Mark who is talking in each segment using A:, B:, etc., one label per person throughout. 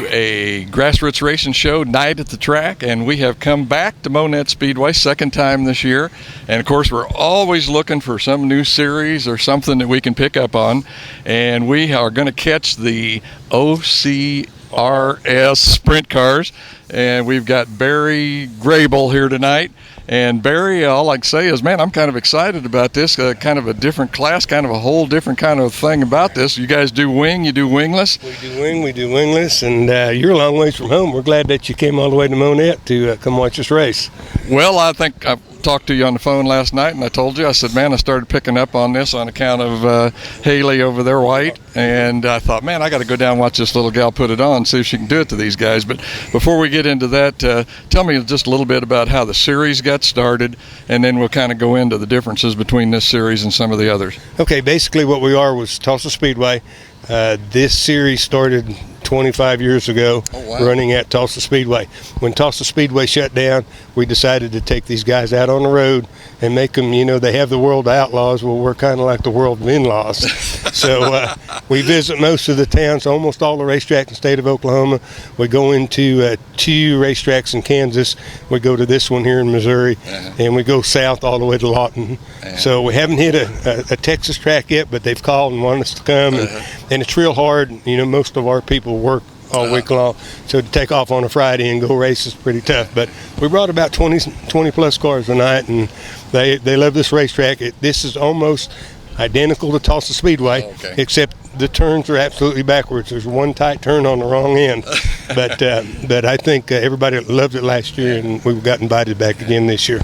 A: a grassroots racing show, Night at the Track, and we have come back to Monett Speedway, second time this year. And of course, we're always looking for some new series or something that we can pick up on. And we are going to catch the OCRS sprint cars, and we've got Barry Grable here tonight. And Barry, all I can say is, man, I'm kind of excited about this, kind of a different class, kind of a whole different kind of thing about this. You guys do wing, you do wingless?
B: We do wing, we do wingless, and you're a long ways from home. We're glad that you came all the way to Monett to come watch us race.
A: Well, I think I talked to you on the phone last night, and I told you, I said, man, I started picking up on this on account of Haley over there, White, and I thought, man, I got to go down and watch this little gal put it on, see if she can do it to these guys. But before we get into that, tell me just a little bit about how the series got started, and then we'll kind of go into the differences between this series and some of the others.
B: Okay, basically what we are was Tulsa Speedway. This series started 25 years ago, running at Tulsa Speedway. When Tulsa Speedway shut down, we decided to take these guys out on the road and make them, you know, they have the world of outlaws. Well, we're kind of like the world of in-laws. So we visit most of the towns, almost all the racetracks in the state of Oklahoma. We go into 2 racetracks in Kansas. We go to this one here in Missouri, and we go south all the way to Lawton. So we haven't hit a Texas track yet, but they've called and want us to come. And it's real hard. You know, most of our people work all week long, so to take off on a Friday and go race is pretty tough. But we brought about 20 plus cars tonight, and they love this racetrack. This is almost identical to Tulsa Speedway, except the turns are absolutely backwards. There's one tight turn on the wrong end. But I think everybody loved it last year, and we got invited back again this year.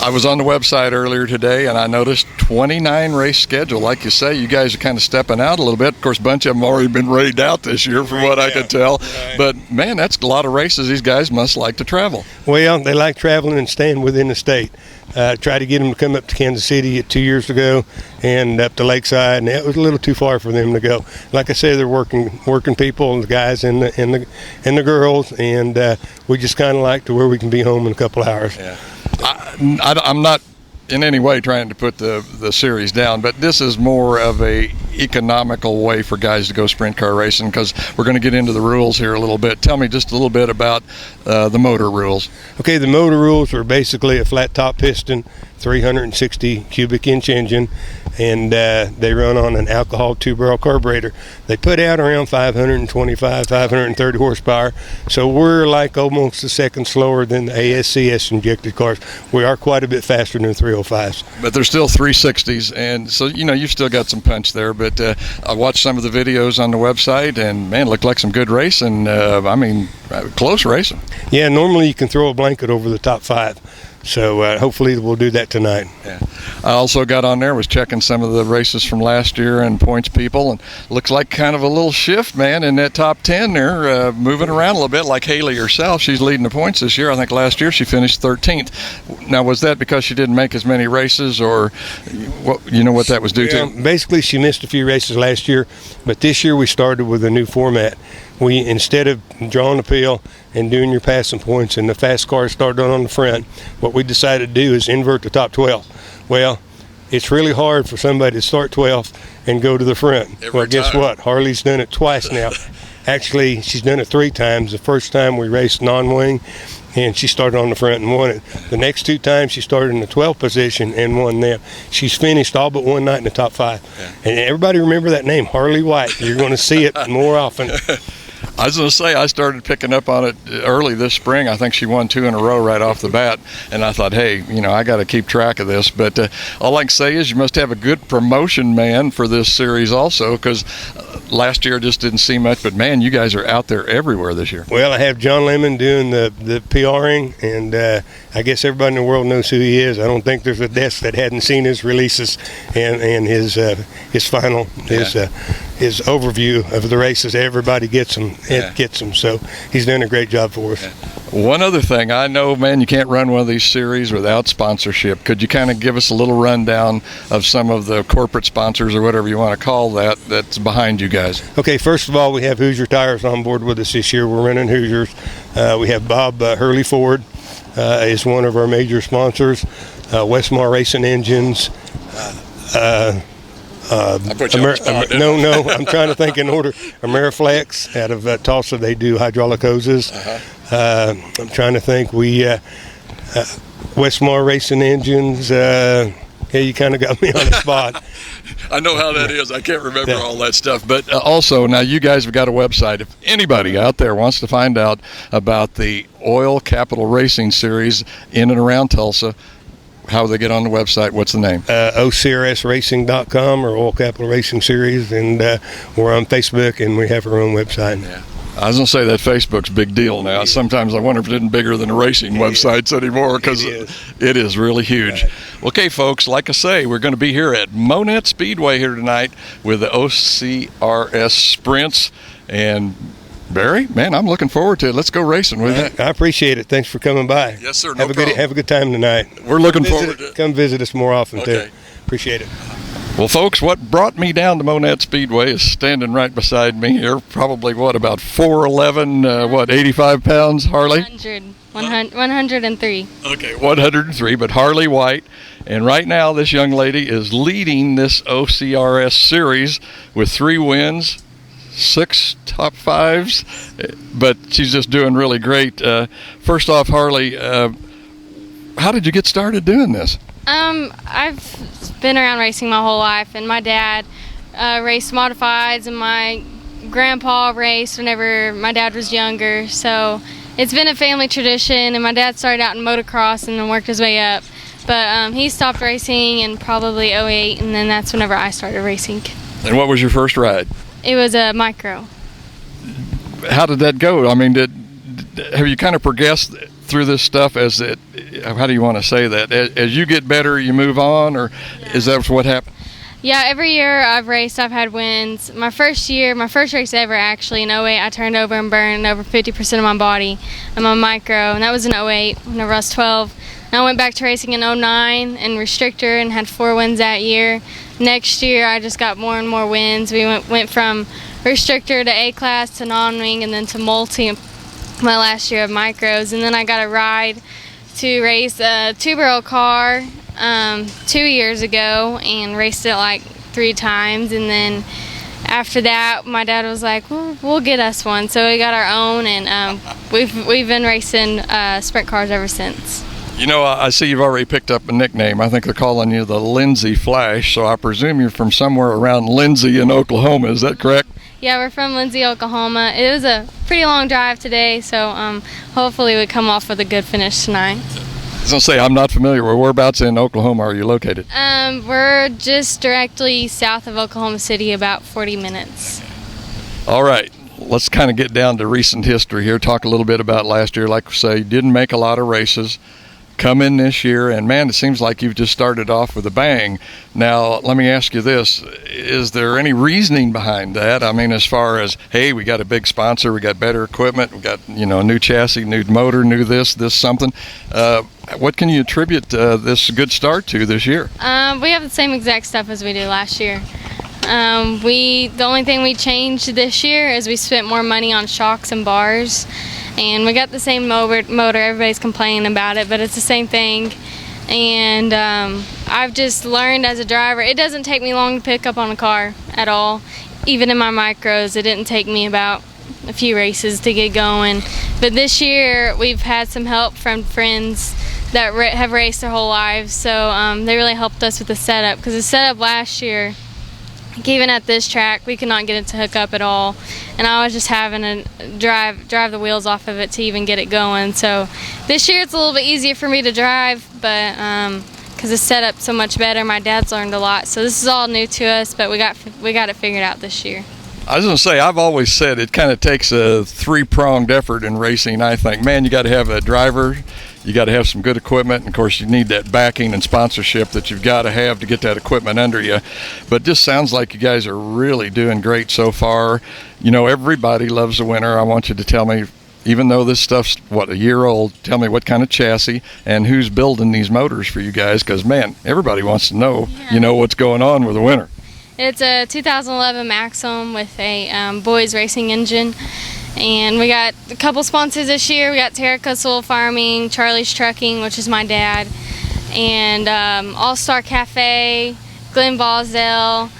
A: I was on the website earlier today, and I noticed 29 race schedule. Like you say, you guys are kind of stepping out a little bit. Of course, a bunch of them already been rated out this year, from what I could tell. But, man, that's a lot of races. These guys must like to travel.
B: Well, they like traveling and staying within the state. Tried to get them to come up to Kansas City 2 years ago and up to Lakeside, and it was a little too far for them to go. Like I say, they're working people, the guys and the girls, and we just kind of like to where we can be home in a couple hours.
A: Yeah. I'm not in any way trying to put the series down, but this is more of a economical way for guys to go sprint car racing, because we're going to get into the rules here a little bit. Tell me just a little bit about the motor rules.
B: Okay, the motor rules are basically a flat top piston, 360 cubic inch engine, and they run on an alcohol 2-barrel carburetor. They put out around 525, 530 horsepower, so we're like almost a second slower than the ASCS injected cars. We are quite a bit faster than the 305s.
A: But they're still 360s, and so, you know, you've still got some punch there. But I watched some of the videos on the website, and, man, it looked like some good racing. I mean, close racing.
B: Yeah, normally you can throw a blanket over the top 5. So hopefully we'll do that tonight.
A: Yeah. I also got on there, was checking some of the races from last year and points people, and looks like kind of a little shift, man, in that top 10 there, moving around a little bit like Haley herself. She's leading the points this year. I think last year she finished 13th. Now, was that because she didn't make as many races, or you know what that was due to?
B: Basically, she missed a few races last year, but this year we started with a new format. We, instead of drawing a pill and doing your passing points and the fast cars started on the front, what we decided to do is invert the top 12. Well, it's really hard for somebody to start 12th and go to the front. Well, guess what? Harley's done it twice now. Actually, she's done it 3 times. The first time we raced non-wing, and she started on the front and won it. The next 2 times she started in the 12th position and won them. She's finished all but one night in the top 5. Yeah. And everybody remember that name, Harley White. You're going to see it more often.
A: I was going to say, I started picking up on it early this spring. I think she won 2 in a row right off the bat, and I thought, hey, you know, I got to keep track of this. But all I can say is you must have a good promotion man for this series also, because last year just didn't see much, but, man, you guys are out there everywhere this year.
B: Well, I have John Lemon doing the PRing, and I guess everybody in the world knows who he is. I don't think there's a desk that hadn't seen his releases and his final, his overview of the races. Everybody gets them. Gets them. So he's doing a great job for us.
A: One other thing, I know, man, you can't run one of these series without sponsorship. Could you kind of give us a little rundown of some of the corporate sponsors, or whatever you want to call that, that's behind you guys?
B: Okay, first of all, we have Hoosier Tires on board with us this year. We're running Hoosiers. We have Bob Hurley Ford is one of our major sponsors. Westmar Racing Engines.
A: I put you on the spot, didn't I?
B: No, I'm trying to think in order. Ameriflex out of Tulsa, they do hydraulic hoses. I'm trying to think. We Westmar Racing Engines. Yeah, you kind of got me on the spot.
A: I know how that is. I can't remember all that stuff. But also, now you guys have got a website. If anybody out there wants to find out about the Oil Capital Racing Series in and around Tulsa, how do they get on the website? What's the name? OCRSracing.com or Oil Capital Racing Series. And we're on Facebook, and we have our own website. Yeah. I was going to say that Facebook's a big deal now. Sometimes I wonder if it isn't bigger than the racing websites anymore, because it is really huge. Right. Okay, folks, like I say, we're going to be here at Monett Speedway here tonight with the OCRS Sprints. And Barry, man, I'm looking forward to it. Let's go racing with you.
B: I appreciate it. Thanks for coming by.
A: Yes, sir.
B: Have a good time tonight.
A: We're looking forward to it.
B: Come visit us more often, too. Appreciate it.
A: Well, folks, what brought me down to Monett Speedway is standing right beside me here, probably, about 4'11", 85 pounds, Harley?
C: 103.
A: Okay, 103, but Harley White. And right now, this young lady is leading this OCRS series with 3 wins, 6 top 5s, but she's just doing really great. First off, Harley, how did you get started doing this?
C: I've been around racing my whole life, and my dad raced modifieds, and my grandpa raced whenever my dad was younger. So it's been a family tradition, and my dad started out in motocross and then worked his way up. But he stopped racing in probably '08, and then that's whenever I started racing.
A: And what was your first ride?
C: It was a micro.
A: How did that go? I mean, have you kind of progressed through this stuff how do you want to say that? As you get better, you move on, or is that what happened?
C: Yeah, every year I've raced, I've had wins. My first race ever, actually, in '08, I turned over and burned over 50% of my body. I'm a micro, and that was in '08, whenever I was 12. And I went back to racing in '09 and restrictor and had 4 wins that year. Next year, I just got more and more wins. We went from restrictor to A-class to non-wing and then to multi my last year of micros. And then I got a ride to race a 2-barrel car 2 years ago and raced it like 3 times. And then after that, my dad was like, well, we'll get us one. So we got our own, and we've been racing sprint cars ever since.
A: You know, I see you've already picked up a nickname. I think they're calling you the Lindsay Flash, so I presume you're from somewhere around Lindsay in Oklahoma. Is that correct?
C: Yeah, we're from Lindsay, Oklahoma. It was a pretty long drive today, so hopefully we come off with a good finish tonight.
A: I was going to say, I'm not familiar. Whereabouts in Oklahoma are you located?
C: We're just directly south of Oklahoma City, about 40 minutes.
A: All right. Let's kind of get down to recent history here. Talk a little bit about last year. Like we say, you didn't make a lot of races. Come in this year, and man, it seems like you've just started off with a bang. Now, let me ask you this. Is there any reasoning behind that? I mean, as far as, hey, we got a big sponsor, we got better equipment, we got, a new chassis, new motor, new this something. What can you attribute this good start to this year?
C: We have the same exact stuff as we did last year. The only thing we changed this year is we spent more money on shocks and bars. And we got the same motor. Everybody's complaining about it, but it's the same thing. And I've just learned as a driver, it doesn't take me long to pick up on a car at all. Even in my micros, it didn't take me about a few races to get going. But this year, we've had some help from friends that have raced their whole lives. So they really helped us with the setup. Because the setup last year, even at this track, we could not get it to hook up at all, and I was just having to drive the wheels off of it to even get it going. So this year it's a little bit easier for me to drive, but because the setup's so much better, my dad's learned a lot. So this is all new to us, but we got it figured out this year.
A: I was going to say, I've always said it kind of takes a 3-pronged effort in racing. I think, man, you got to have a driver, you got to have some good equipment, and of course you need that backing and sponsorship that you've got to have to get that equipment under you. But this sounds like you guys are really doing great so far. Everybody loves a winner. I want you to tell me, even though this stuff's a year old, tell me what kind of chassis and who's building these motors for you guys, because man, everybody wants to know what's going on with the winner.
C: It's a 2011 Maxim with a boys racing engine. And we got a couple sponsors this year. We got Terracotta Soil Farming, Charlie's Trucking, which is my dad, and All Star Cafe, Glenn Bosdell,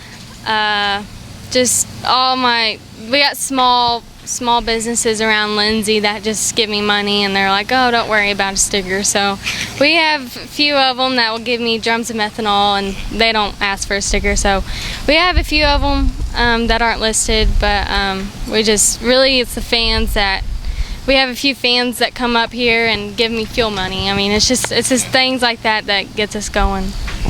C: Just we got small businesses around Lindsay that just give me money, and they're like, oh, don't worry about a sticker. So we have a few of them that will give me drums of methanol, and they don't ask for a sticker. So we have a few of them that aren't listed, but we just really, it's the fans that we have a few fans that come up here and give me fuel money. I mean, it's just things like that gets us going.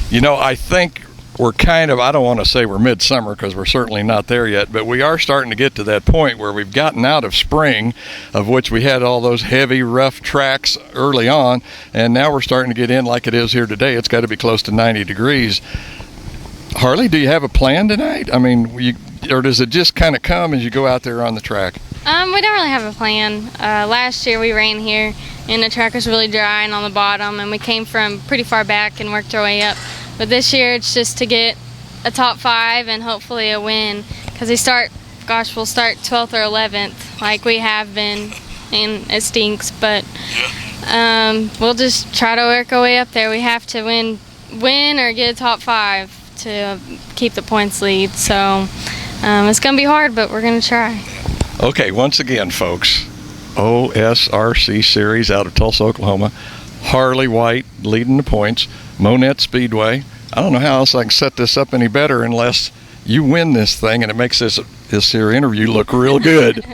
A: You know, I think we're kind of, I don't want to say we're midsummer because we're certainly not there yet, but we are starting to get to that point where we've gotten out of spring, of which we had all those heavy, rough tracks early on, and now we're starting to get in like it is here today. It's got to be close to 90 degrees. Harley, do you have a plan tonight? I mean, or does it just kind of come as you go out there on the track?
C: We don't really have a plan. Last year we ran here, and the track was really dry and on the bottom, and we came from pretty far back and worked our way up. But this year it's just to get a top 5 and hopefully a win, because we'll start 12th or 11th like we have been, and it stinks, but we'll just try to work our way up there. We have to win or get a top 5 to keep the points lead. So it's going to be hard, but we're going to try.
A: Okay, once again, folks, OSRC series out of Tulsa, Oklahoma. Harley White leading the points. Monett Speedway. I don't know how else I can set this up any better unless you win this thing and it makes this here interview look real good.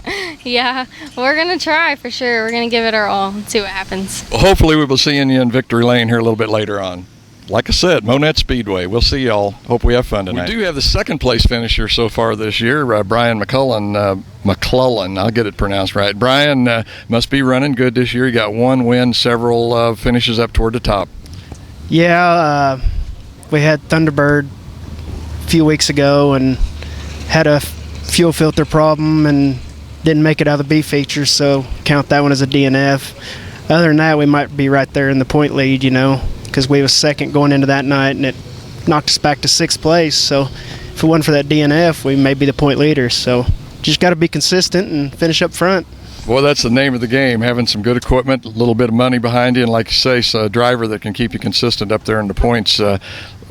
C: Yeah, we're going to try for sure. We're going to give it our all and see what happens.
A: Well, hopefully we will see you in Victory Lane here a little bit later on. Like I said, Monett Speedway. We'll see y'all. Hope we have fun tonight. We do have the second place finisher so far this year, Brian McClellan. I'll get it pronounced right. Brian must be running good this year. He got 1 win, several finishes up toward the top.
D: Yeah, we had Thunderbird a few weeks ago and had a fuel filter problem and didn't make it out of the B feature, so count that one as a DNF. Other than that, we might be right there in the point lead, you know, because we was second going into that night, and it knocked us back to 6th place. So if it wasn't for that DNF, we may be the point leaders. So just got to be consistent and finish up front.
A: Boy, that's the name of the game, having some good equipment, a little bit of money behind you, and like you say, so a driver that can keep you consistent up there in the points.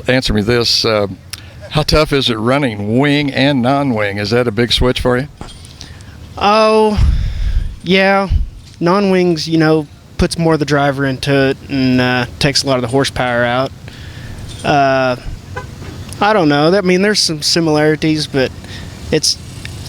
A: Answer me this. How tough is it running wing and non-wing? Is that a big switch for you?
D: Oh, yeah. Non-wings, you know, puts more of the driver into it and takes a lot of the horsepower out. I don't know. I mean, there's some similarities, but it's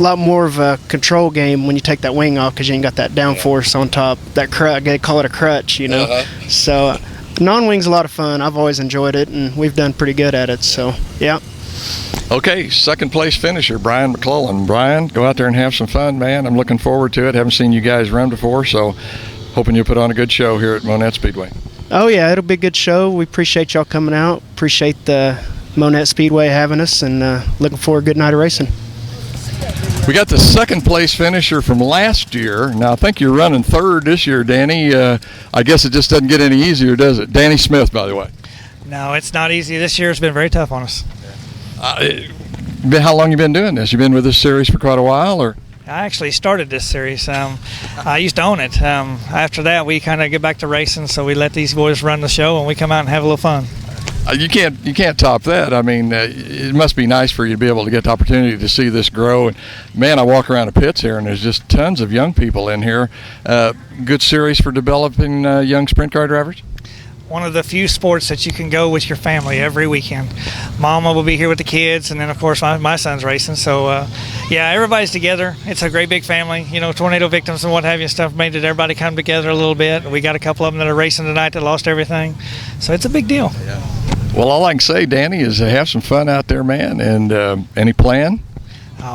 D: a lot more of a control game when you take that wing off because you ain't got that downforce on top. That crutch, they call it a crutch, you know. So non-wing's a lot of fun. I've always enjoyed it, and we've done pretty good at it. So yeah.
A: Okay, second place finisher, Brian McClellan. Brian, go out there and have some fun, man. I'm looking forward to it. Haven't seen you guys run before, so hoping you put on a good show here at Monett Speedway.
D: Oh yeah, it'll be a good show. We appreciate y'all coming out. Appreciate the Monett Speedway having us, and looking for a good night of racing.
A: We got the second place finisher from last year. Now I think you're running third this year, Danny. I guess it just doesn't get any easier, does it? Danny Smith, by the way.
E: No, it's not easy. This year's been very tough on us.
A: How long you been doing this? You been with this series for quite a while, or?
E: I actually started this series. I used to own it. After that, we kind of get back to racing, so we let these boys run the show, and we come out and have a little fun.
A: You can't top that. I mean, it must be nice for you to be able to get the opportunity to see this grow. And man, I walk around the pits here, and there's just tons of young people in here. Good series for developing young sprint car drivers.
E: One of the few sports that you can go with your family every weekend. Mama will be here with the kids, and then of course my son's racing. So yeah, everybody's together. It's a great big family. You know, tornado victims and what have you, stuff made it everybody come together a little bit. We got a couple of them that are racing tonight that lost everything, so it's a big deal.
A: Yeah. Well, all I can say, Danny, is have some fun out there, man. And any plan?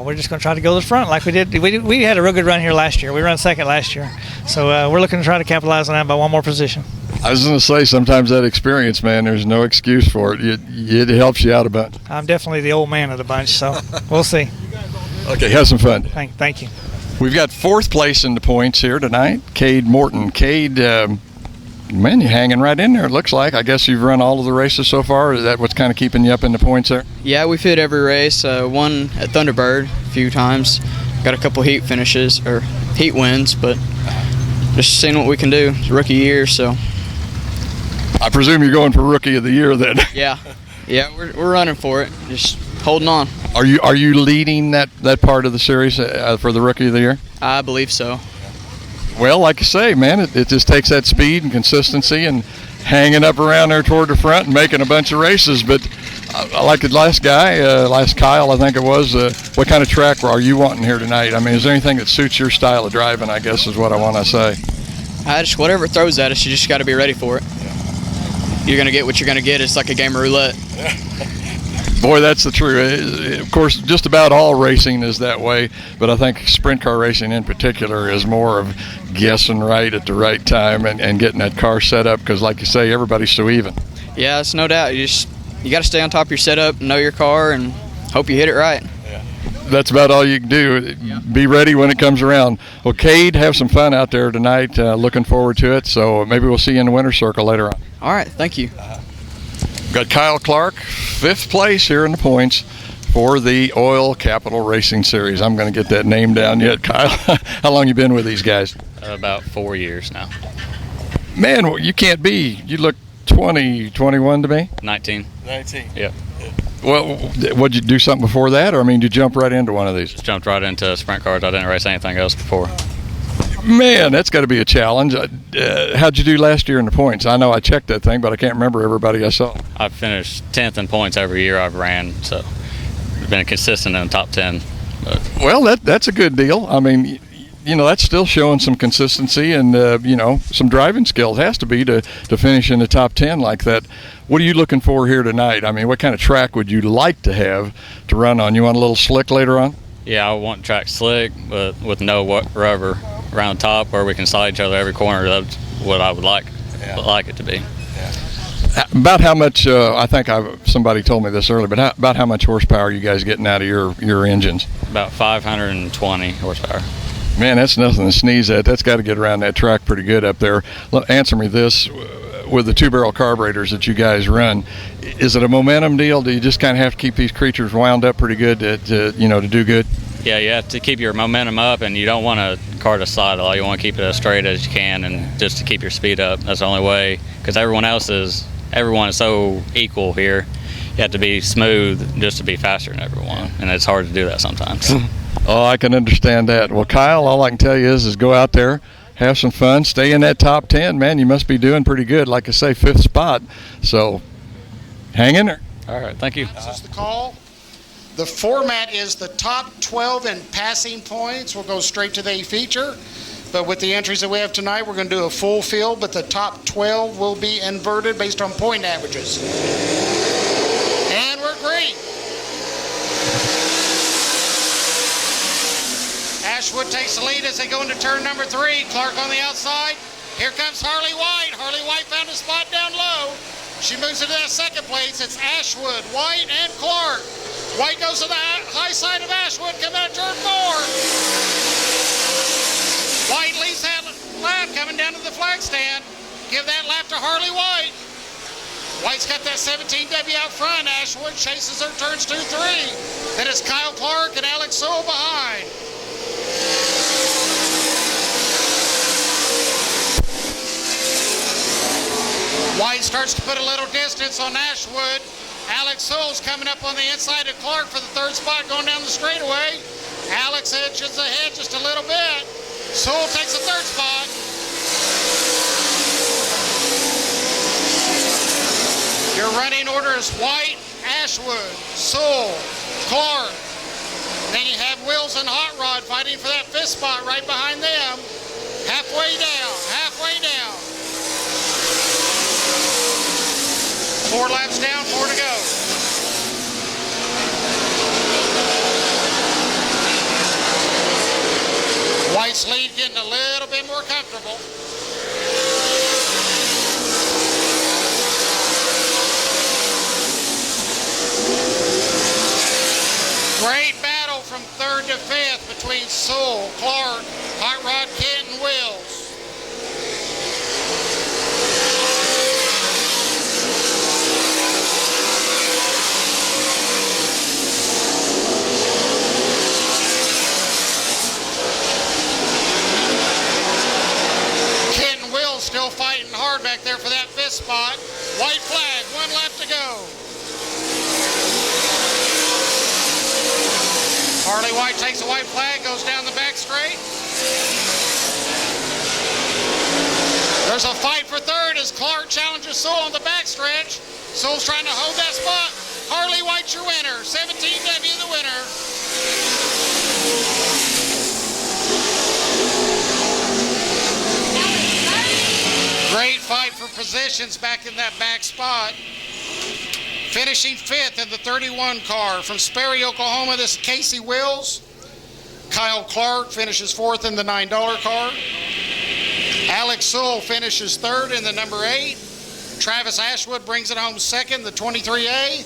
E: We're just going to try to go to the front like we did. We had a real good run here last year. We ran second last year, so we're looking to try to capitalize on that by one more position.
A: I was going to say, sometimes that experience, man, there's no excuse for it. It helps you out a bunch.
E: I'm definitely the old man of the bunch, so we'll see.
A: Okay, have some fun.
E: Thank you.
A: We've got fourth place in the points here tonight, Cade Morton. Cade, man, you're hanging right in there, it looks like. I guess you've run all of the races so far. Is that what's kind of keeping you up in the points there?
F: Yeah, we've hit every race. Won at Thunderbird a few times. Got a couple heat finishes, or heat wins, but just seeing what we can do. It's rookie year, so.
A: I presume you're going for Rookie of the Year then.
F: Yeah, we're running for it. Just holding on.
A: Are you leading that part of the series for the Rookie of the Year?
F: I believe so.
A: Well, like you say, man, it just takes that speed and consistency and hanging up around there toward the front and making a bunch of races. But like the last guy, last Kyle, I think it was, what kind of track are you wanting here tonight? I mean, is there anything that suits your style of driving, I guess is what I want to say.
F: Just whatever it throws at us, you just got to be ready for it. You're going to get what you're going to get. It's like a game of roulette.
A: Boy, that's the truth. Of course, just about all racing is that way, but I think sprint car racing in particular is more of guessing right at the right time and getting that car set up because, like you say, everybody's so even.
F: Yeah, it's no doubt. You got to stay on top of your setup, know your car, and hope you hit it right.
A: That's about all you can do. Be ready when it comes around. Well, Cade, have some fun out there tonight. Looking forward to it. So maybe we'll see you in the winner's circle later on.
F: All right, thank you.
A: Got Kyle Clark, 5th place here in the points for the Oil Capital Racing Series. I'm going to get that name down yet, Kyle. How long you been with these guys?
G: About 4 years now.
A: Man, you can't be. You look 20, 21 to me.
G: 19. Yep.
A: Well, would you do something before that, or I mean, did you jump right into one of these?
G: Just jumped right into sprint cars. I didn't race anything else before.
A: Man, that's got to be a challenge. How'd you do last year in the points? I know I checked that thing, but I can't remember everybody I saw.
G: I've finished 10th in points every year I've ran, so I've been consistent in the top 10. But.
A: Well, that's a good deal. I mean, that's still showing some consistency and, some driving skills. It has to be to finish in the top 10 like that. What are you looking for here tonight? I mean, what kind of track would you like to have to run on? You want a little slick later on?
G: Yeah, I want track slick, but with no rubber around the top where we can slide each other every corner. That's what I would like it to be.
A: About how much, I think somebody told me this earlier, but about how much horsepower are you guys getting out of your engines?
G: About 520 horsepower.
A: Man, that's nothing to sneeze at. That's got to get around that track pretty good up there. Answer me this. With the 2-barrel carburetors that you guys run, is it a momentum deal? Do you just kind of have to keep these creatures wound up pretty good to do good?
G: Yeah, you have to keep your momentum up, and you don't want a car to slide at all. You want to keep it as straight as you can, and just to keep your speed up. That's the only way, because everyone is so equal here. You have to be smooth just to be faster than everyone, and it's hard to do that sometimes.
A: Oh, I can understand that. Well, Kyle, all I can tell you is go out there, have some fun, stay in that top 10. Man, you must be doing pretty good. Like I say, 5th spot. So hang in there.
G: All right, thank you.
H: This is the call. The format is the top 12 in passing points. We'll go straight to the feature. But with the entries that we have tonight, we're going to do a full field, but the top 12 will be inverted based on point averages. And we're green. Ashwood takes the lead as they go into turn number 3. Clark on the outside. Here comes Harley White. Harley White found a spot down low. She moves into that second place. It's Ashwood, White, and Clark. White goes to the high side of Ashwood, coming out of turn 4. White leads that lap coming down to the flag stand. Give that lap to Harley White. White's got that 17W out front. Ashwood chases her turns 2, 3. Then it's Kyle Clark and Alex Sewell behind. White starts to put a little distance on Ashwood. Alex Sewell's coming up on the inside of Clark for the 3rd spot going down the straightaway. Alex edges ahead just a little bit. Sewell takes the 3rd spot. Your running order is White, Ashwood, Sewell, Clark. Then you have Wills and Hot Rod fighting for that 5th spot right behind them. Halfway down, halfway down. 4 laps down, 4 to go. White's lead getting a little bit more comfortable. Great battle from 3rd to 5th between Sewell, Clark, Hot Rod, Kent, and Wills. Kent and Wills still fighting hard back there for that 5th spot. White flag, 1 lap to go. Harley White takes a white flag, goes down the back straight. There's a fight for third as Clark challenges Sewell on the backstretch. Sewell's trying to hold that spot. Harley White's your winner. 17W the winner. Great fight for positions back in that back spot. Finishing fifth in the 31 car from Sperry, Oklahoma, this is Casey Wills. Kyle Clark finishes fourth in the $9 car. Alex Sewell finishes third in the number 8. Travis Ashwood brings it home second, the 23A.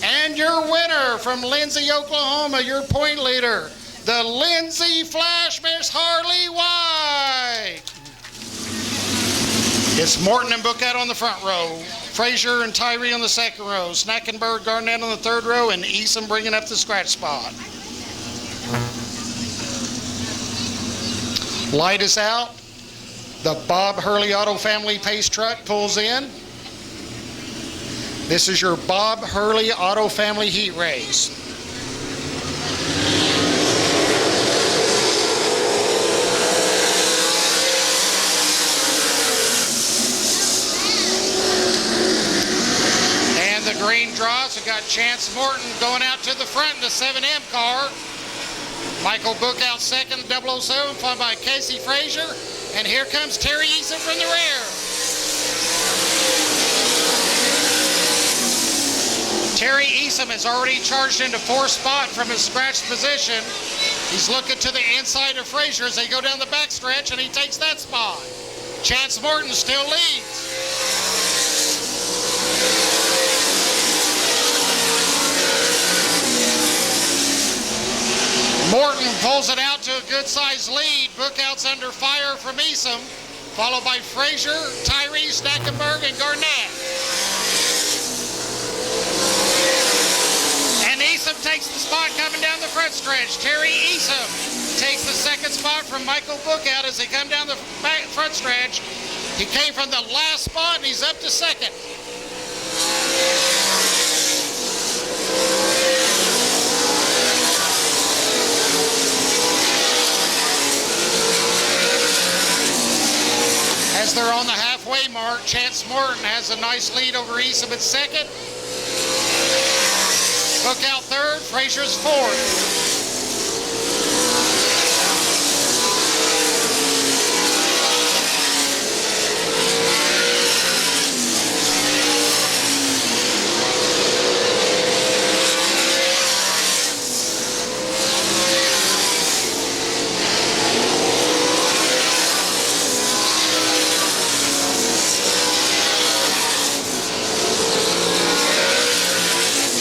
H: And your winner from Lindsay, Oklahoma, your point leader, the Lindsay Flash Miss Harley White. It's Morton and Bookout on the front row. Frazier and Tyree on the second row. Snackenberg, Garnett on the third row, and Eason bringing up the scratch spot. Light is out. The Bob Hurley Auto Family Pace truck pulls in. This is your Bob Hurley Auto Family Heat Race. And the green drops. We got Chance Morton going out to the front in the 7M car. Michael Bookout second, 007, followed by Casey Frazier. And here comes Terry Eason from the rear. Terry Eason has already charged into fourth spot from his scratch position. He's looking to the inside of Frazier as they go down the backstretch, and he takes that spot. Chance Morton still leads. Morton pulls it out to a good-sized lead. Bookout's under fire from Eason, followed by Frazier, Tyree, Stackenberg, and Garnett. And Eason takes the spot coming down the front stretch. Terry Eason takes the second spot from Michael Bookout as they come down the front stretch. He came from the last spot, and he's up to second. As they're on the halfway mark, Chance Morton has a nice lead over Eason at second. Bookout third, Frazier's fourth.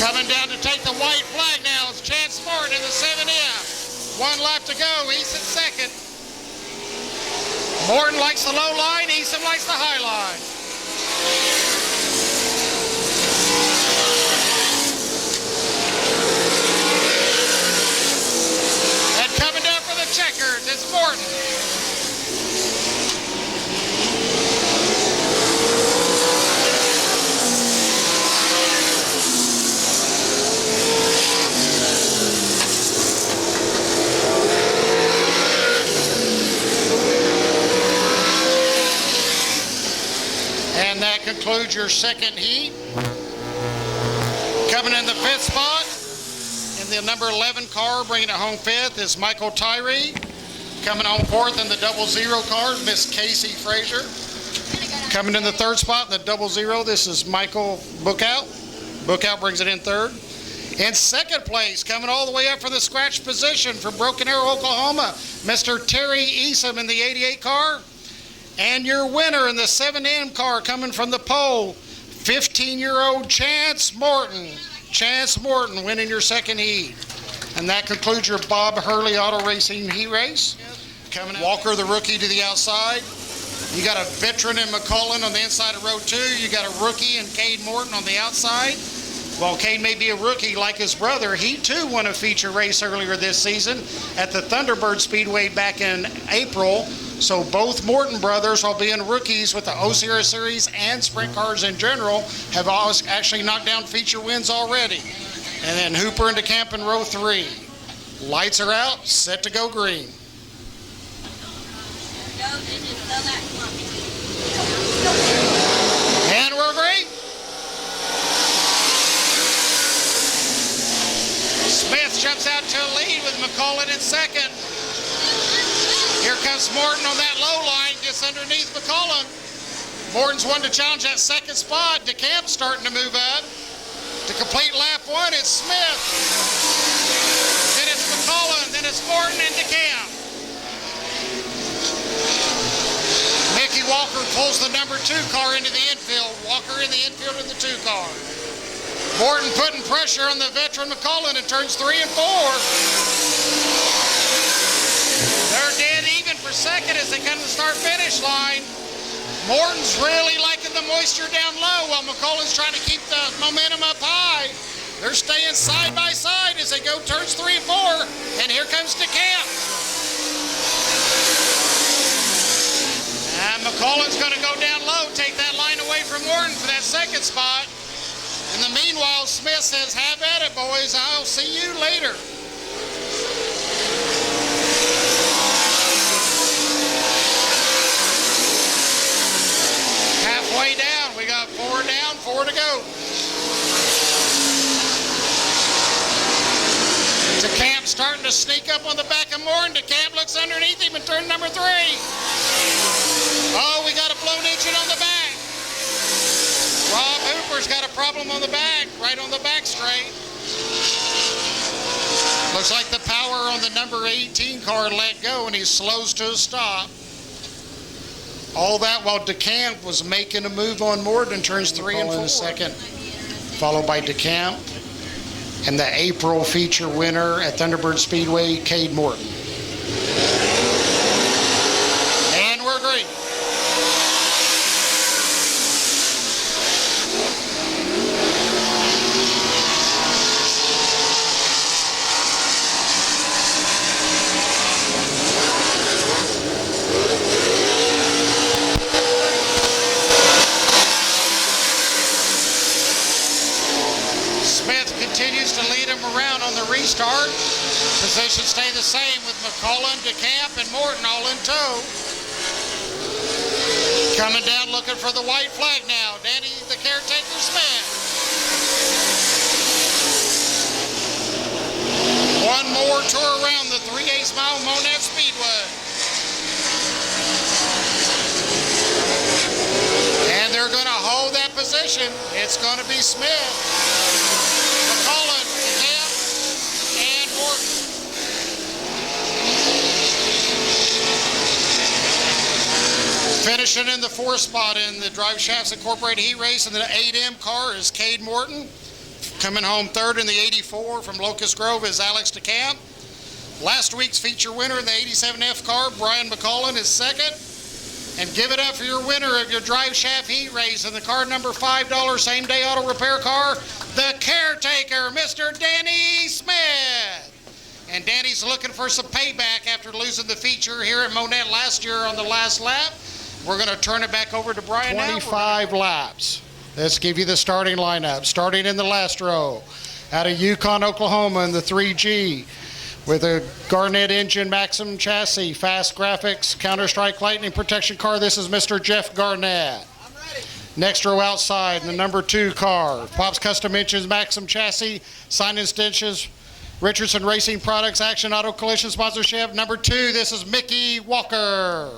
H: Coming down to take the white flag now is Chance Morton in the 7M. One lap to go, Eason second. Morton likes the low line, Eason likes the high line. And coming down for the checkers is Morton. And that concludes your second heat. Coming in the fifth spot, in the number 11 car, bringing it home fifth, is Michael Tyree. Coming home fourth in the 00 car, Miss Casey Frazier. Coming in the third spot, in the 00, this is Michael Bookout. Bookout brings it in third. In second place, coming all the way up from the scratch position from Broken Arrow, Oklahoma, Mr. Terry Eason in the 88 car. And your winner in the 7M car coming from the pole, 15-year-old Chance Morton. Chance Morton winning your second heat. And that concludes your Bob Hurley Auto Racing heat race. Coming Walker, the rookie, to the outside. You got a veteran in McCullen on the inside of row 2. You got a rookie in Cade Morton on the outside. While Cade may be a rookie like his brother, he too won a feature race earlier this season at the Thunderbird Speedway back in April. So both Morton brothers, while being rookies with the OCRS series and sprint cars in general, have actually knocked down feature wins already. And then Hooper into camp in row 3. Lights are out, set to go green. And we're green. Smith jumps out to a lead with McCullen in second. Here comes Morton on that low line, gets underneath McCullen. Morton's one to challenge that second spot. DeCamp's starting to move up. To complete lap one, it's Smith. Then it's McCullen, then it's Morton and DeCamp. Mickey Walker pulls the number 2 car into the infield. Walker in the infield in the 2 car. Morton putting pressure on the veteran McCullen in turns 3 and 4. They're dead even for second as they come to the start-finish line. Morton's really liking the moisture down low while McCullen's trying to keep the momentum up high. They're staying side by side as they go turns 3 and 4. And here comes DeCamp. And McCullen's going to go down low, take that line away from Morton for that second spot. In the meanwhile, Smith says, have at it, boys. I'll see you later. Halfway down. We got 4 down, 4 to go. DeCamp starting to sneak up on the back of Morton. DeCamp looks underneath him in turn number 3. Oh, we got a blown engine on the back. Rob Hooper's got a problem on the back, right on the back straight. Looks like the power on the number 18 car let go and he slows to a stop. All that while DeCamp was making a move on Morton, turns 3 and 4 in a second, followed by DeCamp and the April feature winner at Thunderbird Speedway, Cade Morton. And we're green. Continues to lead him around on the restart. Positions stay the same with McCullen, DeCamp, and Morton all in tow. Coming down looking for the white flag now. Danny, the caretaker, Smith. One more tour around the 3/8 mile Monett Speedway. And they're going to hold that position. It's going to be Smith, McCullen, DeCamp, and Morton. Finishing in the 4th spot in the Drive Shafts Incorporated Heat Race in the 8M car is Cade Morton. Coming home 3rd in the 84 from Locust Grove is Alex DeCamp. Last week's feature winner in the 87F car, Brian McCullen, is 2nd. And give it up for your winner of your Drive Shaft Heat Race in the car number $5 same-day auto repair car, the caretaker, Mr. Danny Smith. And Danny's looking for some payback after losing the feature here at Monett last year on the last lap. We're going to turn it back over to Brian 25 laps. Let's give you the starting lineup. Starting in the last row, out of Yukon, Oklahoma in the 3G. With a Garnett engine, Maxim chassis, fast graphics, Counter-Strike lightning protection car, this is Mr. Jeff Garnett. Next row outside, in the number 2 car, Pop's Custom Engines, Maxim chassis, sign and stitches, Richardson Racing Products, Action Auto Collision sponsorship. Number 2, this is Mickey Walker.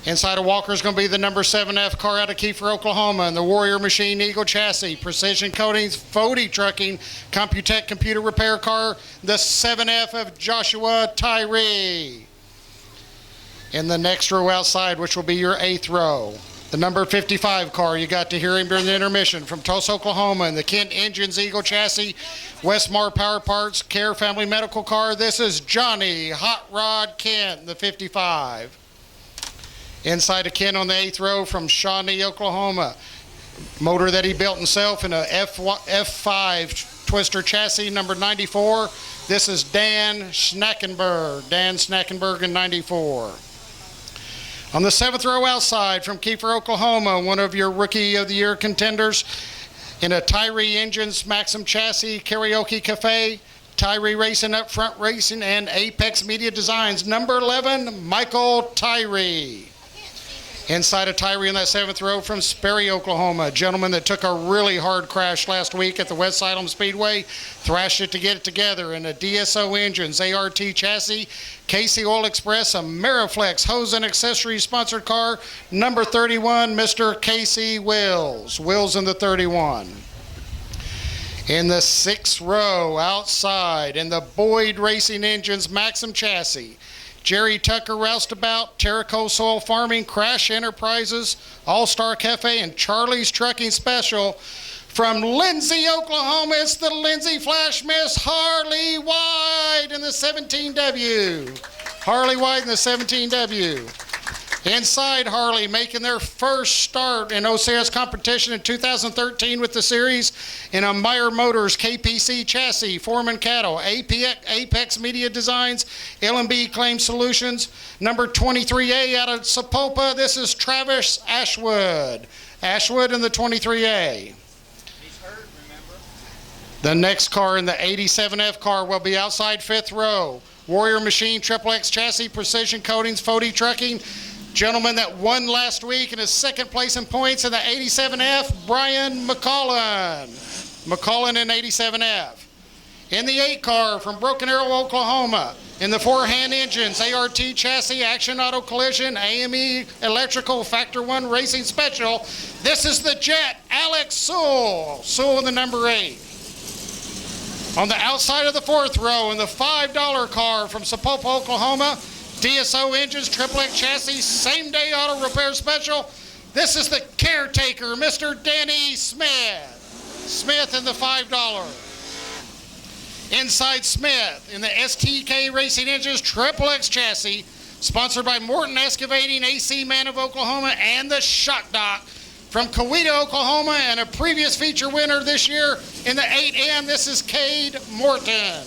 H: Inside of Walker is going to be the number 7F car out of Kiefer, Oklahoma, and the Warrior Machine Eagle chassis, Precision Coatings, Fody Trucking, Computech computer repair car, the 7F of Joshua Tyree. In the next row outside, which will be your 8th row, the number 55 car, you got to hear him during the intermission, from Tulsa, Oklahoma, and the Kent Engines Eagle chassis, Westmar Power Parts, Care Family Medical car. This is Johnny Hot Rod Kent, the 55. Inside of Ken on the 8th row from Shawnee, Oklahoma. Motor that he built himself in a F5 Twister chassis, number 94. This is Dan Schnackenberg. Dan Schnackenberg in 94. On the 7th row outside from Kiefer, Oklahoma, one of your Rookie of the Year contenders in a Tyree Engines Maxim chassis, Karaoke Cafe, Tyree Racing up front racing, and Apex Media Designs. Number 11, Michael Tyree. Inside of Tyree in that 7th row from Sperry, Oklahoma. A gentleman that took a really hard crash last week at the West Salem Speedway. Thrashed it to get it together in a DSO engines, ART chassis, Casey Oil Express, a Meriflex hose and accessories sponsored car. Number 31, Mr. Casey Wills. Wills in the 31. In the 6th row outside in the Boyd Racing Engines Maxim chassis. Jerry Tucker Roustabout, Terraco Soil Farming, Crash Enterprises, All-Star Cafe, and Charlie's Trucking Special. From Lindsay, Oklahoma, it's the Lindsay Flash Miss Harley White in the 17W. Harley White in the 17W. Inside Harley, making their first start in OCRS competition in 2013 with the series in a Meyer Motors KPC chassis, Foreman Cattle, Apex Media Designs, L&B Claim Solutions. Number 23A out of Sapulpa, this is Travis Ashwood. Ashwood in the 23A. He's hurt, remember? The next car in the 87F car will be outside 5th row. Warrior Machine, XXX Chassis, Precision Coatings, Fody Trucking. Gentleman that won last week in his 2nd place in points in the 87F, Brian McCullen. McCullen in 87F. In the 8 car from Broken Arrow, Oklahoma, in the 4-hand engines, ART chassis, Action Auto Collision, AME Electrical, Factor 1 Racing Special. This is the Jet, Alex Sewell. Sewell in the number 8. On the outside of the 4th row in the $5 car from Sapulpa, Oklahoma, DSO engines, XXX chassis, same-day auto repair special. This is the caretaker, Mr. Danny Smith. Smith in the $5. Inside Smith in the STK Racing Engines, XXX chassis, sponsored by Morton Excavating, AC Man of Oklahoma, and the Shock Dock from Coweta, Oklahoma, and a previous feature winner this year in the 8M. This is Cade Morton.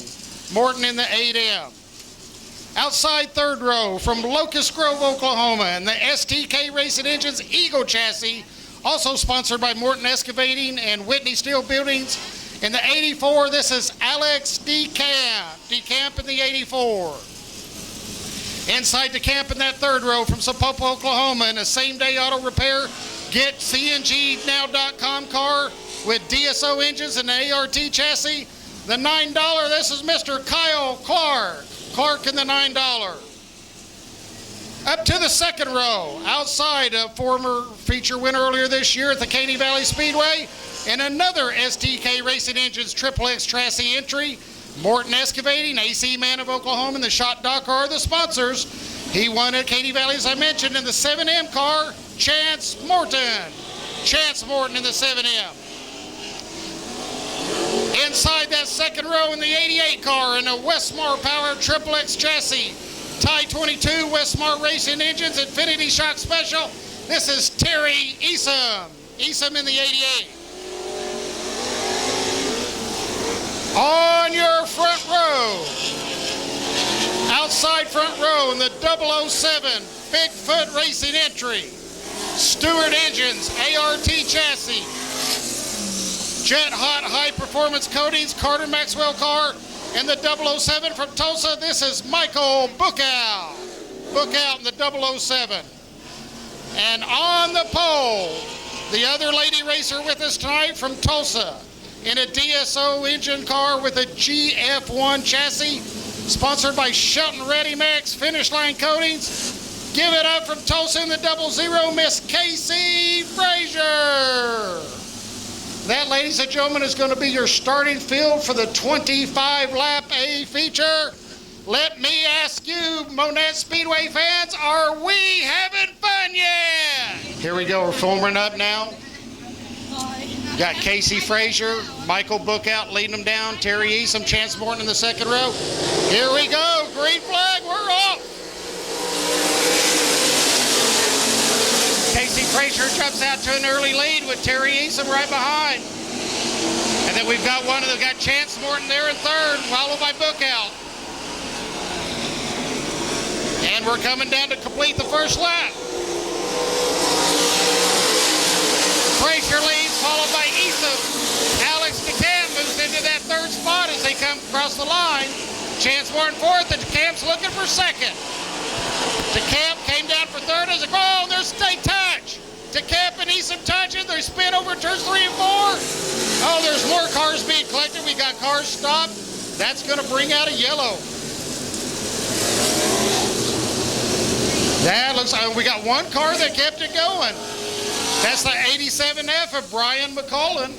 H: Morton in the 8M. Outside 3rd row from Locust Grove, Oklahoma, and the STK Racing Engines Eagle chassis, also sponsored by Morton Excavating and Whitney Steel Buildings. In the 84, this is Alex DeCamp. DeCamp in the 84. Inside DeCamp in that 3rd row from Sapulpa, Oklahoma, in a same-day auto repair, get CNGnow.com car with DSO engines and ART chassis. The $9, this is Mr. Kyle Clark. Clark in the $9. Up to the 2nd row, outside a former feature winner earlier this year at the Caney Valley Speedway, and another STK Racing Engines XXX chassis entry, Morton Excavating, AC Man of Oklahoma, and the Shot Dock are the sponsors. He won at Caney Valley, as I mentioned, in the 7M car, Chance Morton. Chance Morton in the 7M. Inside that 2nd row in the 88 car in a Westmar Power XXX chassis, Tie 22 Westmar Racing Engines, Infinity Shock Special. This is Terry Easom. Easom in the 88. On your front row, outside front row in the 007 Bigfoot Racing entry, Stewart Engines, ART chassis, Jet Hot High Performance Coatings, Carter Maxwell car, and the 007 from Tulsa. This is Michael Bookout. Bookout in the 007. And on the pole, the other lady racer with us tonight from Tulsa in a DSO engine car with a GF1 chassis, sponsored by Shelton Ready Max Finish Line Coatings. Give it up from Tulsa in the 00, Miss Casey Frazier. That, ladies and gentlemen, is going to be your starting field for the 25-lap A feature. Let me ask you, Monett Speedway fans, are we having fun yet? Here we go. We're forming up now. Got Casey Frazier, Michael Bookout leading them down, Terry Easom, Chance Morton in the 2nd row. Here we go. Green flag. We're off. Casey Frazier jumps out to an early lead with Terry Easom right behind. And then we've got got Chance Morton there in 3rd, followed by Bookout. And we're coming down to complete the first lap. Frazier leads, followed by Easom. Alex DeCamp moves into that 3rd spot as they come across the line. Chance Morton fourth, and DeCamp's looking for second. DeCamp came down for third as a goal. There's they touch. DeCamp and Eastham touching. They spin over turns 3 and 4. Oh, there's more cars being collected. We got cars stopped. That's going to bring out a yellow. That looks like we got one car that kept it going. That's the 87F of Brian McCullen.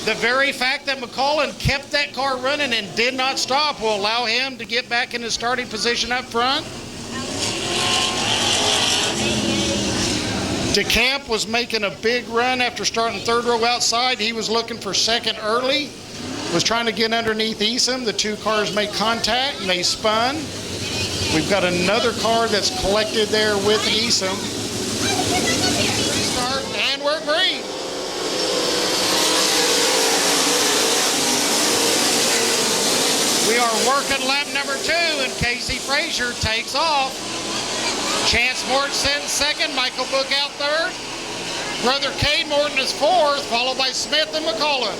H: The very fact that McCullen kept that car running and did not stop will allow him to get back in his starting position up front. DeCamp was making a big run after starting third row outside. He was looking for second early, was trying to get underneath Eastham. The two cars made contact and they spun. We've got another car that's collected there with Eastham. Start, and we're green. We are working lap number 2, and Casey Frazier takes off. Chance Morton in second, Michael Book out third. Brother Cade Morton is fourth, followed by Smith and McCullen.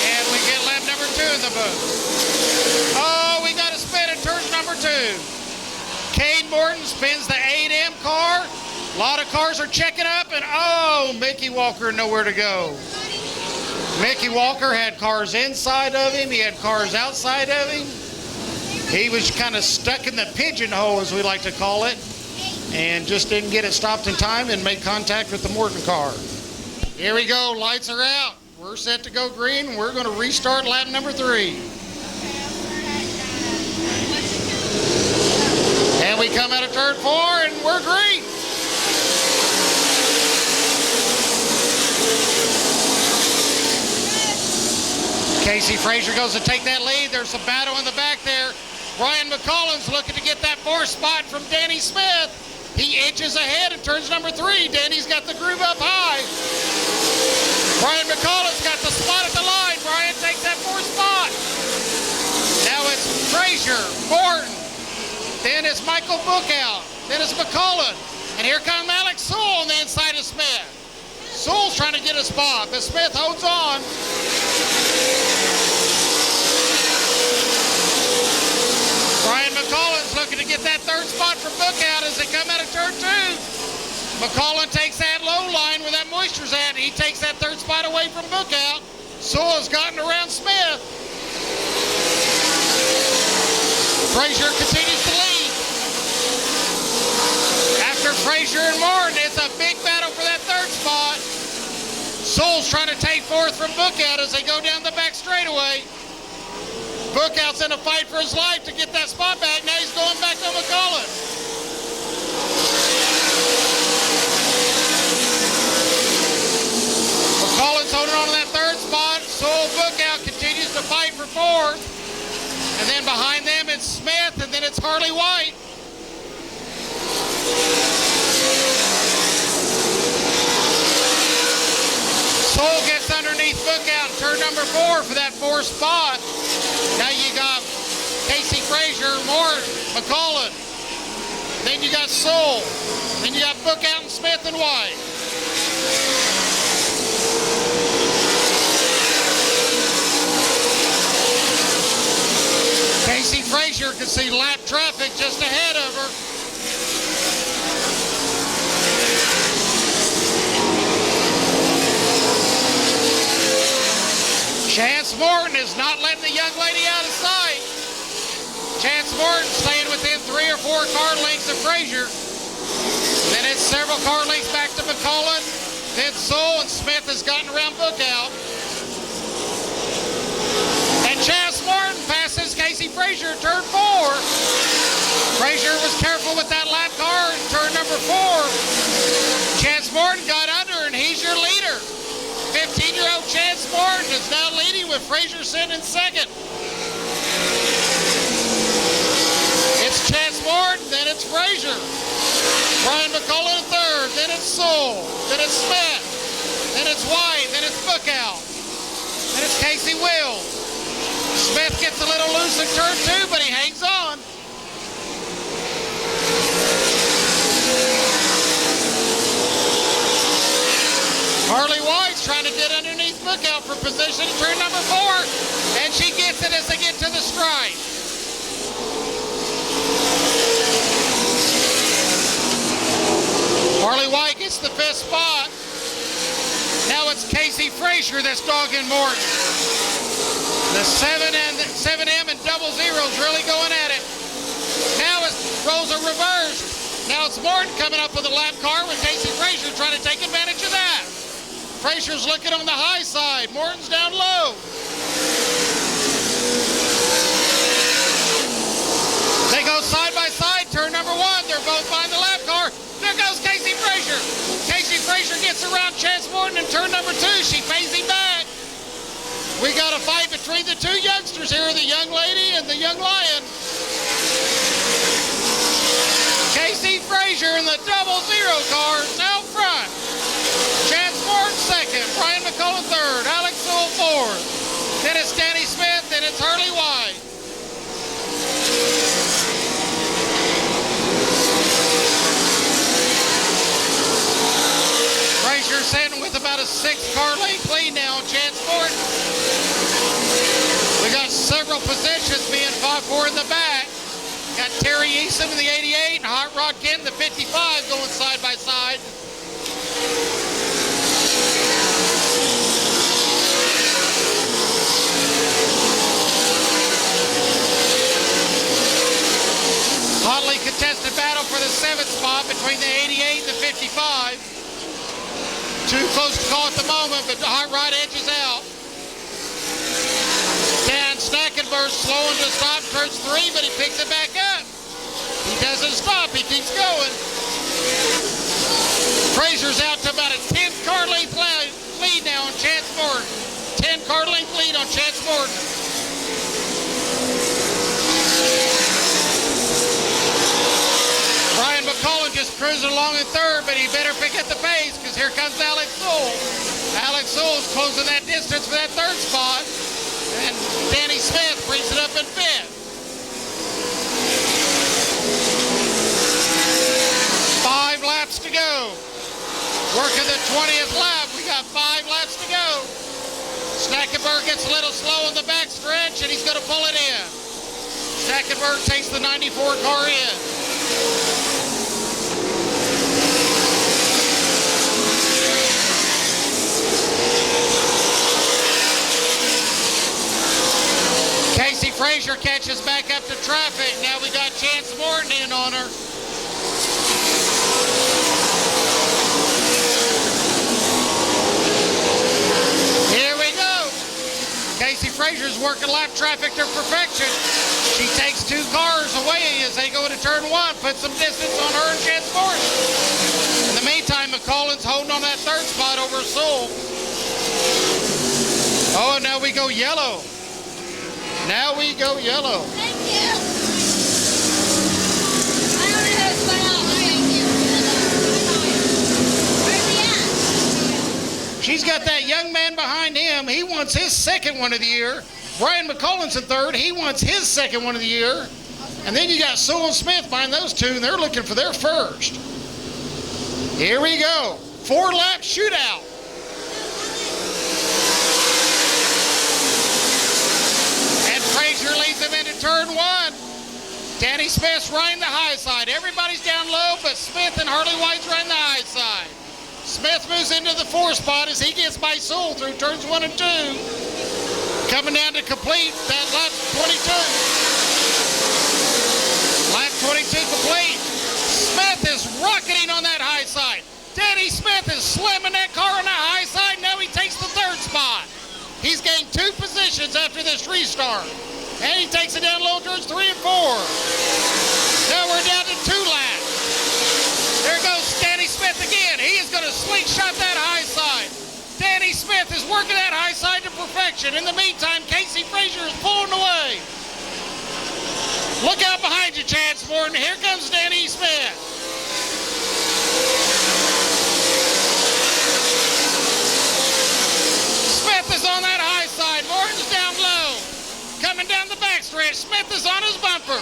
H: And we get lap number 2 in the booth. Oh, we got a spin in turn number 2. Cade Morton spins the 8M car. A lot of cars are checking up, and oh, Mickey Walker nowhere to go. Mickey Walker had cars inside of him. He had cars outside of him. He was kind of stuck in the pigeonhole, as we like to call it, and just didn't get it stopped in time and made contact with the Morton car. Here we go. Lights are out. We're set to go green. We're going to restart lap number 3. And we come out of turn 4, and we're green. Casey Frazier goes to take that lead. There's a battle in the back there. Brian McCullen's looking to get that 4th spot from Danny Smith. He inches ahead in turns number 3. Danny's got the groove up high. Brian McCullen's got the spot at the line. Brian takes that 4th spot. Now it's Frazier, Morton. Then it's Michael Bookout. Then it's McCullen. And here comes Alex Sewell on the inside of Smith. Sewell's trying to get a spot, but Smith holds on. Brian McCullen's looking to get that 3rd spot from Bookout as they come out of turn 2. McCullen takes that low line where that moisture's at. He takes that 3rd spot away from Bookout. Sewell's gotten around Smith. Frazier continues to lead. After Frazier and Morton, it's a big battle for that 3rd spot. Sewell's trying to take 4th from Bookout as they go down the back straightaway. Bookout's in a fight for his life to get that spot back. Now he's going back to McCullen. McCullen's holding on to that 3rd spot. Sewell Bookout continues to fight for 4th. And then behind them it's Smith, and then it's Harley White. Sewell gets underneath Bookout in turn number 4 for that 4th spot. Now you got Casey Frazier, Morton, McCullen. Then you got Sewell. Then you got Bookout and Smith and White. Casey Frazier can see lap traffic just ahead of her. Chance Morton is not letting the young lady out of sight. Chance Morton staying within 3 or 4 car lengths of Frazier. Then it's several car lengths back to McCullen. Then Sewell and Smith has gotten around Bookout. And Chance Morton passes Casey Frazier in turn 4. Frazier was careful with that lap car in turn number 4. Chance Morton got under, and he's your leader. 15-year-old Chance Morton is now leading with Frazier sitting in second. It's Chance Morton, then it's Frazier. Brian McCullen in 3rd, then it's Sewell, then it's Smith, then it's White, then it's Bookout, then it's Casey Wills. Smith gets a little loose in turn 2, but he hangs on. Harley White's trying to get underneath Lookout for position. Turn number 4, and she gets it as they get to the stripe. Harley White gets the 5th spot. Now it's Casey Frazier that's dogging Morton. The 7M and 00's really going at it. Now it's roles are reversed. Now it's Morton coming up with a lap car with Casey Frazier trying to take advantage of that. Frazier's looking on the high side. Morton's down low. They go side by side, turn number 1. They're both behind the lap car. There goes Casey Frazier. Casey Frazier gets around Chance Morton in turn number 2. She fades him back. We got a fight between the 2 youngsters here, the young lady and the young lion. Casey Frazier in the 00 car now front. Chance Morton 2nd, Brian McCullough 3rd, Alex Sewell 4th. Then it's Danny Smith, then it's Harley White. Frazier sitting with about a 6-car length lead now on Chance Morton. We got several positions being fought for in the back. Got Terry Eason in the 88 and Hot Rod Kent in the 55 going side by side. Hotly contested battle for the 7th spot between the 88 and the 55. Too close to call at the moment, but the Hot Rod edges out. Dan Snackenberg slowing to stop, turns 3, but he picks it back up. He doesn't stop, he keeps going. Frazier's out to about a 10-car length lead now on Chance Morton. 10-car length lead on Chance Morton. Brian McCullough just cruising along in 3rd, but he better pick up the pace because here comes Alex Sewell. Alex Sewell's closing that distance for that 3rd spot. And Danny Smith brings it up in 5th. 5 laps to go. Working the 20th lap. We got 5 laps to go. Snackenberg gets a little slow in the back stretch, and he's going to pull it in. Snackenberg takes the 94 car in. Casey Frazier catches back up to traffic. Now we got Chance Morton in on her. Here we go. Casey Frazier's working lap traffic to perfection. She takes 2 cars away as they go into turn 1, puts some distance on her and Chance Morton. In the meantime, McCullough's holding on that 3rd spot over Sewell. Oh, now we go yellow. Now we go yellow.
I: Thank you. I don't know how to spell out. Thank you. Where's he at?
H: She's got that young man behind him. He wants his 2nd one of the year. Brian McCullough's in 3rd. He wants his 2nd one of the year. And then you got Sewell and Smith behind those 2, and they're looking for their 1st. Here we go. 4-lap shootout. Frazier leads them into turn 1. Danny Smith's riding the high side. Everybody's down low, but Smith and Harley White's riding the high side. Smith moves into the 4th spot as he gets by Sewell through turns 1 and 2. Coming down to complete that lap 22. Lap 22 complete. Smith is rocketing on that high side. Danny Smith is slamming that car on the high side. Now he takes the 3rd spot. He's gained 2 positions after this restart. And he takes it down low turns 3 and 4. Now we're down to 2 laps. There goes Danny Smith again. He is going to slingshot that high side. Danny Smith is working that high side to perfection. In the meantime, Casey Frazier is pulling away. Look out behind you, Chance Morton. Here comes Danny Smith. Smith is on that high side. Morton's down low. Coming down the backstretch, Smith is on his bumper.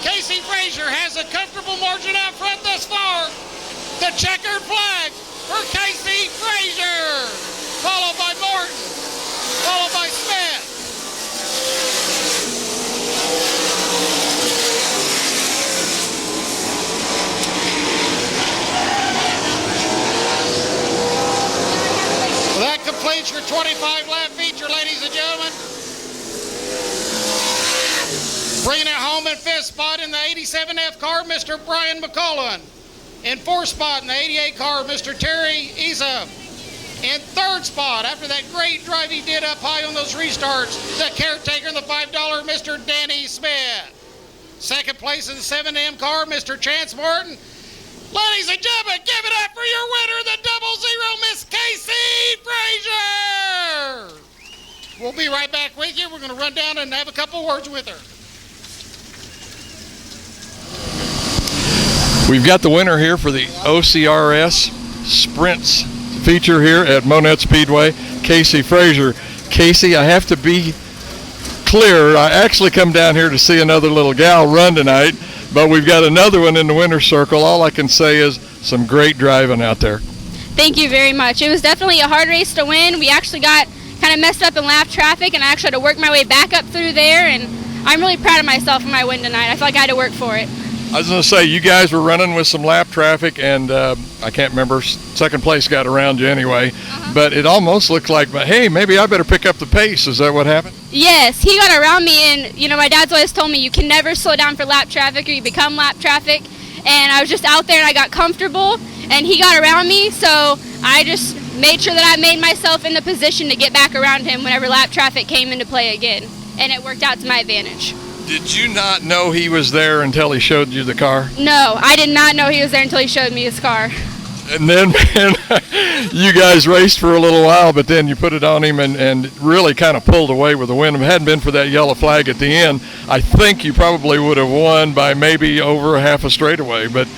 H: Casey Frazier has a comfortable margin out front thus far. The checkered flag for Casey Frazier. followed by Morton, followed by Smith. Well, that completes your 25-lap feature, ladies and gentlemen. Bringing it home in fifth spot in the 87F car, Mr. Brian McCullough. In fourth spot in the 88 car, Mr. Terry Isa. In third spot, after that great drive he did up high on those restarts, the caretaker in the $5, Mr. Danny Smith. Second place in the 7M car, Mr. Chance Morton. Ladies and gentlemen, give it up for your winner, the 00, Miss Casey Frazier. We'll be right back with you. We're going to run down and have a couple words with her.
A: We've got the winner here for the OCRS Sprints feature here at Monett Speedway, Casey Frazier. Casey, I have to be clear. I actually come down here to see another little gal run tonight, but we've got another one in the winner's circle. All I can say is some great driving out there.
J: Thank you very much. It was definitely a hard race to win. We actually got kind of messed up in lap traffic, and I actually had to work my way back up through there, and I'm really proud of myself for my win tonight. I feel like I had to work for it.
A: I was going to say, you guys were running with some lap traffic, and I can't remember, second place got around you anyway, but it almost looked like, hey, maybe I better pick up the pace. Is that what happened?
J: Yes, he got around me, and, you know, my dad's always told me you can never slow down for lap traffic or you become lap traffic, and I was just out there and I got comfortable, and he got around me, so I just made sure that I made myself in the position to get back around him whenever lap traffic came into play again, and it worked out to my advantage.
A: Did you not know he was there until he showed you the car?
J: No, I did not know he was there until he showed me his car.
A: And then, man, you guys raced for a little while, but then you put it on him and really kind of pulled away with the win. If it hadn't been for that yellow flag at the end, I think you probably would have won by maybe over half a straightaway, but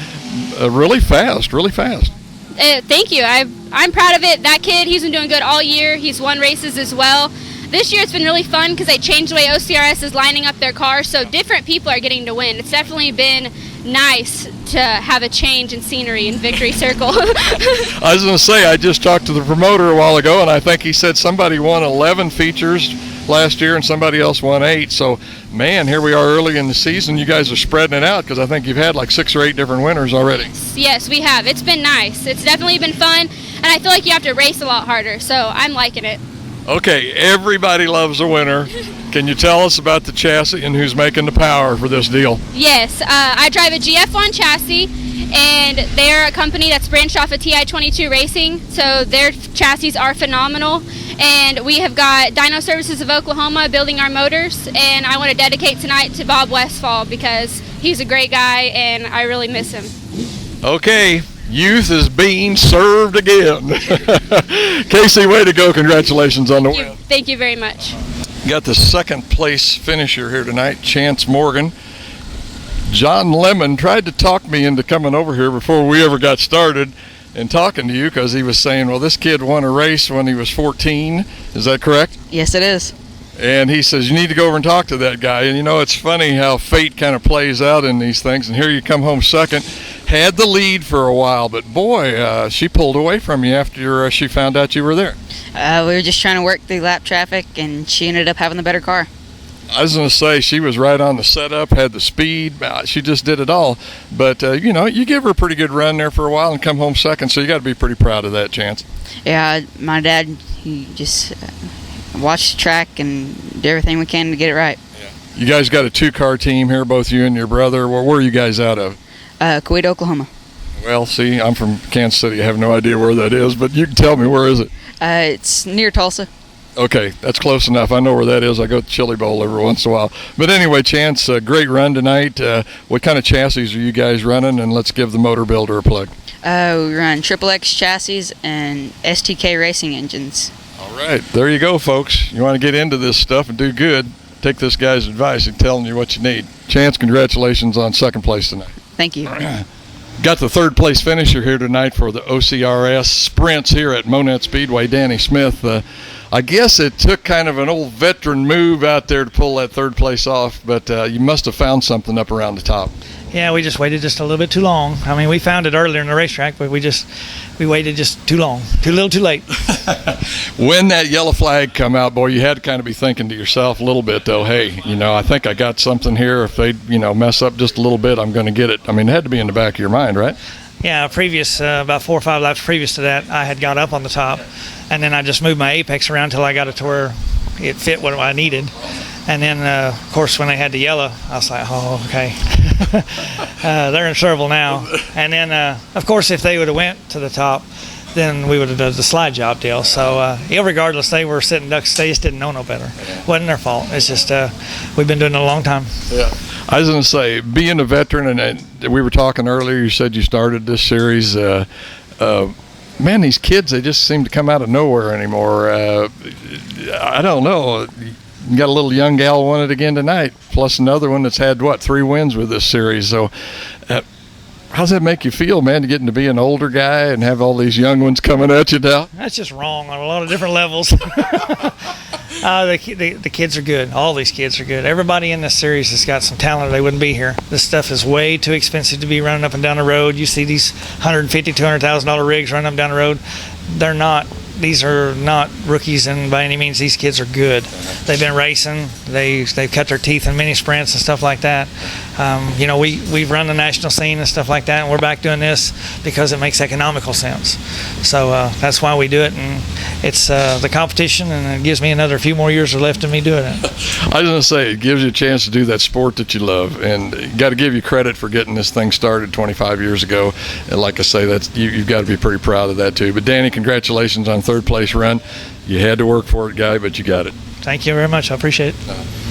A: really fast, really fast.
J: Thank you. I'm proud of it. That kid, he's been doing good all year. He's won races as well. This year it's been really fun because they changed the way OCRS is lining up their cars, so different people are getting to win. It's definitely been nice to have a change in scenery in Victory Circle.
A: I was going to say, I just talked to the promoter a while ago, and I think he said somebody won 11 features last year and somebody else won 8. So, man, here we are early in the season. You guys are spreading it out because I think you've had like 6 or 8 different winners already.
J: Yes, we have. It's been nice. It's definitely been fun, and I feel like you have to race a lot harder, so I'm liking it.
A: Okay, everybody loves a winner. Can you tell us about the chassis and who's making the power for this deal?
J: Yes, I drive a GF1 chassis, and they're a company that's branched off of TI-22 Racing, so their chassis are phenomenal. And we have got Dyno Services of Oklahoma building our motors, and I want to dedicate tonight to Bob Westfall because he's a great guy, and I really miss him.
A: Okay. Youth is being served again. Casey, way to go. Congratulations on the win.
J: Thank you very much.
A: Got the second place finisher here tonight, Chance Morgan. John Lemon tried to talk me into coming over here before we ever got started and talking to you because he was saying, well, this kid won a race when he was 14. Is that correct?
K: Yes, it is.
A: And he says, you need to go over and talk to that guy. And, you know, it's funny how fate kind of plays out in these things. And here you come home second. Had the lead for a while, but boy, she pulled away from you after she found out you were there.
K: We were just trying to work through lap traffic, and she ended up having the better car.
A: I was going to say, she was right on the setup, had the speed. She just did it all. But, you know, you give her a pretty good run there for a while and come home second, so you got to be pretty proud of that, Chance.
K: Yeah, my dad, he just watched the track and did everything we can to get it right.
A: Yeah. You guys got a 2-car team here, both you and your brother. Where are you guys out of?
K: Cade, Oklahoma.
A: Well, see, I'm from Kansas City. I have no idea where that is, but you can tell me, where is it?
K: It's near Tulsa.
A: Okay, that's close enough. I know where that is. I go to Chili Bowl every once in a while. But anyway, Chance, great run tonight. What kind of chassis are you guys running? And let's give the motor builder a plug.
K: We run XXX chassis and STK racing engines.
A: All right, there you go, folks. You want to get into this stuff and do good, take this guy's advice and telling you what you need. Chance, congratulations on second place tonight.
K: Thank you.
A: Got the third place finisher here tonight for the OCRS Sprints here at Monett Speedway, Danny Smith. I guess it took kind of an old veteran move out there to pull that third place off, but you must have found something up around the top.
E: Yeah, we just waited just a little bit too long. I mean, we found it earlier in the racetrack, but we waited just too long, too little, too late.
A: When that yellow flag come out, boy, you had to kind of be thinking to yourself a little bit, though, hey, I think I got something here. If they, mess up just a little bit, I'm going to get it. I mean, it had to be in the back of your mind, right?
E: Yeah, about 4 or 5 laps previous to that, I had got up on the top, and then I just moved my apex around until I got it to where it fit what I needed. And then, of course, when they had the yellow, I was like, oh, okay. They're in trouble now. And then, of course, if they would have went to the top, then we would have done the slide job deal. So, regardless, they were sitting ducks. They just didn't know no better. It wasn't their fault. It's just we've been doing it a long time.
A: Yeah. I was going to say, being a veteran, and we were talking earlier, you said you started this series. Man, these kids, they just seem to come out of nowhere anymore. I don't know. You got a little young gal won it again tonight, plus another one that's had, 3 wins with this series. So how does that make you feel, man, to getting to be an older guy and have all these young ones coming at you now?
E: That's just wrong on a lot of different levels. The kids are good. All these kids are good. Everybody in this series has got some talent or they wouldn't be here. This stuff is way too expensive to be running up and down the road. You see these $150,000, $200,000 rigs running up and down the road. These are not rookies, and by any means, these kids are good. They've been racing. They've cut their teeth in mini sprints and stuff like that. We've run the national scene and stuff like that, and we're back doing this because it makes economical sense. So that's why we do it, and it's the competition, and it gives me another few more years left of me doing it.
A: I was going to say, it gives you a chance to do that sport that you love, and got to give you credit for getting this thing started 25 years ago. And like I say, you've got to be pretty proud of that too. But Danny, congratulations on third place run. You had to work for it, guy, but you got it.
E: Thank you very much. I appreciate it.